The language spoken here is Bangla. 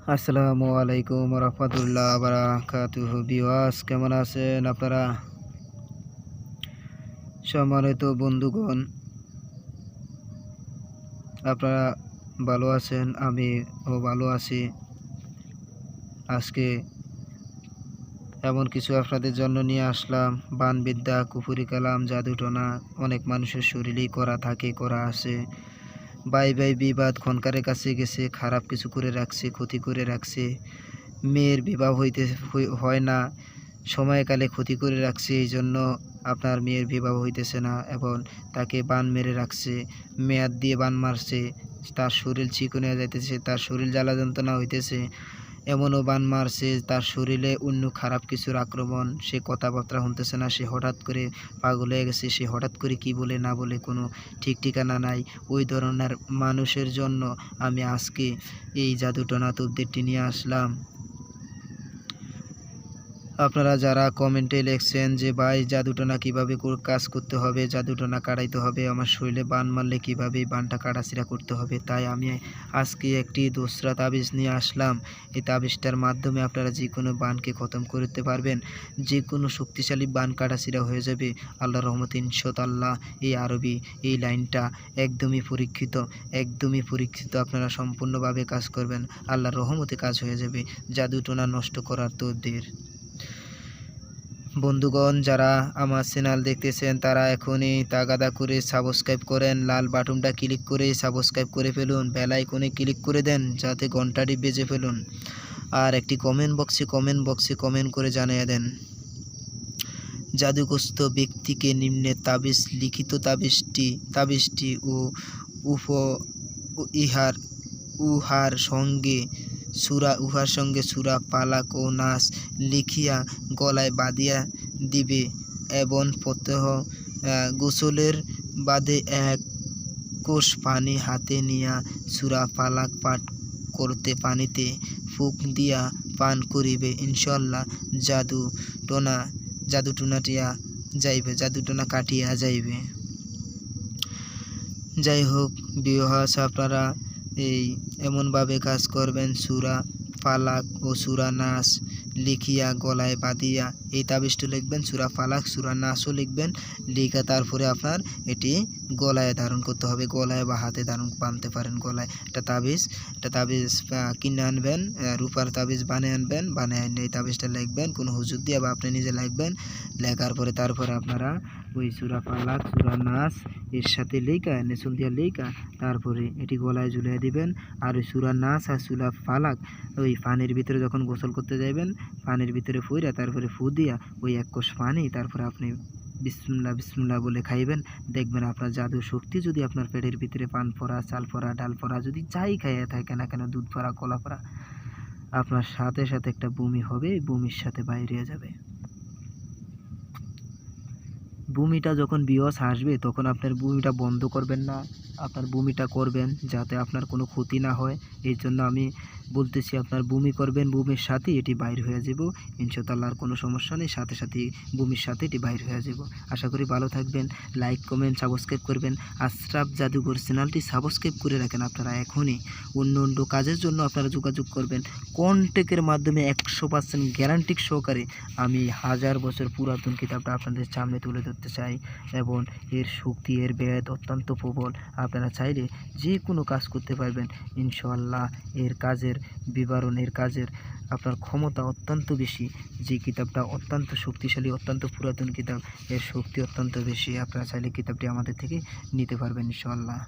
আসসালামু আলাইকুম রহমতুল্লাহ বারাকাতুহু। বিওয়াস, কেমন আছেন আপনারা? সম্মানিত বন্ধুগণ, আপনারা ভালো আছেন? আমিও ভালো আছি। আজকে এমন কিছু আপনাদের জন্য নিয়ে আসলাম। বানবিদ্যা, কুফুরি কালাম, জাদুটোনা অনেক মানুষের শরীরেই করা আছে। বাই বিবাদ খনকারের কাছে গেছে, খারাপ কিছু করে রাখছে, ক্ষতি করে রাখছে। মেয়ের বিবাহ হয় না, সময়কালে ক্ষতি করে রাখছে, এই জন্য আপনার মেয়ের বিবাহ হইতেছে না এবং তাকে বান মেরে রাখছে, মেয়াদ দিয়ে বান মারছে, তার শরীর চিকন হয়ে যাইতেছে, তার শরীর জ্বালা যন্ত্রণা হইতেছে। এমনও বান মারছে তার শরীরে অন্য খারাপ কিছুর আক্রমণ, সে কথাবার্তা শুনতেছে না, সে হঠাৎ করে পাগল হয়ে গেছে, সে হঠাৎ করে কি বলে না বলে কোনো ঠিক ঠিকানা নাই। ওই ধরনের মানুষের জন্য আমি আজকে এই জাদুটোনা তদ্বিরটি নিয়ে আসলাম। আপনারা যারা কমেন্টে লিখছেন যে ভাই জাদুটোনা কীভাবে কাজ করতে হবে, জাদুটোনা কাটাইতে হবে, আমার শরীরে বান মারলে কীভাবে বানটা কাটাছিড়া করতে হবে, তাই আমি আজকে একটি দোসরা তাবিজ নিয়ে আসলাম। এই তাবিজটার মাধ্যমে আপনারা যে কোনো বানকে খতম করতে পারবেন, যে কোনো শক্তিশালী বান কাটাছিড়া হয়ে যাবে আল্লাহর রহমতে ইনশাআল্লাহ। এই আরবি এই লাইনটা একদমই পরীক্ষিত। আপনারা সম্পূর্ণভাবে কাজ করবেন, আল্লাহর রহমতে কাজ হয়ে যাবে। জাদুটোনা নষ্ট করার তদ্বির। বন্ধুগণ, যারা আমার চ্যানেল দেখতেছেন তারা এখনই তাগাদা করে সাবস্ক্রাইব করেন, লাল বাটনটা ক্লিক করে সাবস্ক্রাইব করে ফেলুন, বেল আইকনে ক্লিক করে দেন যাতে ঘন্টাটি বেজে ফেলুন। আর একটি কমেন্ট বক্সে কমেন্ট করে জানিয়ে দেন জাদুগ্রস্ত ব্যক্তিকে নিম্নে তাবিজ লিখিত তাবিজটি ও উহার সঙ্গে সূরা ফালাক ও নাস লিখিয়া গলায় বাঁধিয়া দিবে এবং প্রত্যহ গোসলের বাদে 1 কোষ পানি হাতে নিয়া সূরা ফালাক পাঠ করতে পানিতে ফুঁক দিয়া পান করিবে। ইনশাআল্লাহ জাদুটোনা কাটিয়া যাইবে। যাই হোক বিওয়াস, আপনারা এমনভাবে কাজ করবেন, সূরা ফালাক ও সূরা নাস লিখিয়া গলায় বাঁধিয়া এই তাবিজটি লিখবেন, সূরা ফালাক সূরা নাসও লিখবেন, লিখা তারপরে আপনার এটি গলায় ধারণ করতে হবে, গলায় বা হাতে বাঁধতে পারেন। গলায় একটা তাবিজ কিনে আনবেন, রূপার তাবিজ বানিয়ে আনবেন, বানিয়ে এই তাবিজটা লিখবেন, কোনো হুজুর দিয়ে বা আপনি নিজে লিখবেন। লেখার পরে তারপরে আপনারা ওই সূরা ফালাক সূরা নাস এর সাথে লেখা নেসুল দিয়া লেখা তারপরে এটি গলায় ঝুলিয়ে দিবেন। আর ওই সূরা নাস আর সূরা ফালাক ওই পানির ভিতরে যখন গোসল করতে যাবেন, পানির ভিতরে ফুইরা তারপরে ফু দিয়া ওই 1 কোষ পানি তারপরে আপনি বিসমিল্লাহ বলে খাইবেন। দেখবেন আপনার জাদু শক্তি যদি আপনার পেটের ভিতরে পান পড়া, চাল পড়া, ডাল পড়া যদি যাই খাইয়ে থাকে না কেন, দুধ পড়া, কলা পড়া, আপনার সাথে সাথে একটা বমি হবে, বমির সাথে বাইরে যাবে। বমিটা যখন বিওয়াস আসবে তখন আপনার বমিটা বন্ধ করবেন না, আপনার বমিটা করবেন যাতে আপনার কোনো ক্ষতি না হয়। এই জন্য আমি বলতেছি আপনার বমি করবেন, বমির সাথে এটি বাইর হয়ে যাব ইনশাআল্লাহ। আর কোনো সমস্যা নেই, সাথে বমির সাথে এটি বাইর হয়ে যাব। আশা করি ভালো থাকবেন। লাইক কমেন্ট সাবস্ক্রাইব করবেন। আশরাফ জাদুঘর চ্যানেলটি সাবস্ক্রাইব করে রাখেন আপনারা এখনই। অন্য কাজের জন্য আপনারা যোগাযোগ করবেন কন্ট্যাক্টের মাধ্যমে 100% গ্যারান্টি সহকারে আমি 1000 বছর পুরাতন কিতাবটা আপনাদের সামনে তুলে ধরতে চাই এবং এর শক্তি, এর বেদ অত্যন্ত প্রবল। আপনারা চাইলে যে কোনো কাজ করতে পারবেন ইনশাআল্লাহ। এর কাজের বিবরণ, এর কাজের আপনার ক্ষমতা অত্যন্ত বেশি। যে কিতাবটা অত্যন্ত শক্তিশালী, অত্যন্ত পুরাতন কিতাব, এর শক্তি অত্যন্ত বেশি। আপনারা চাইলে কিতাবটি আমাদের থেকে নিতে পারবেন ইনশাআল্লাহ।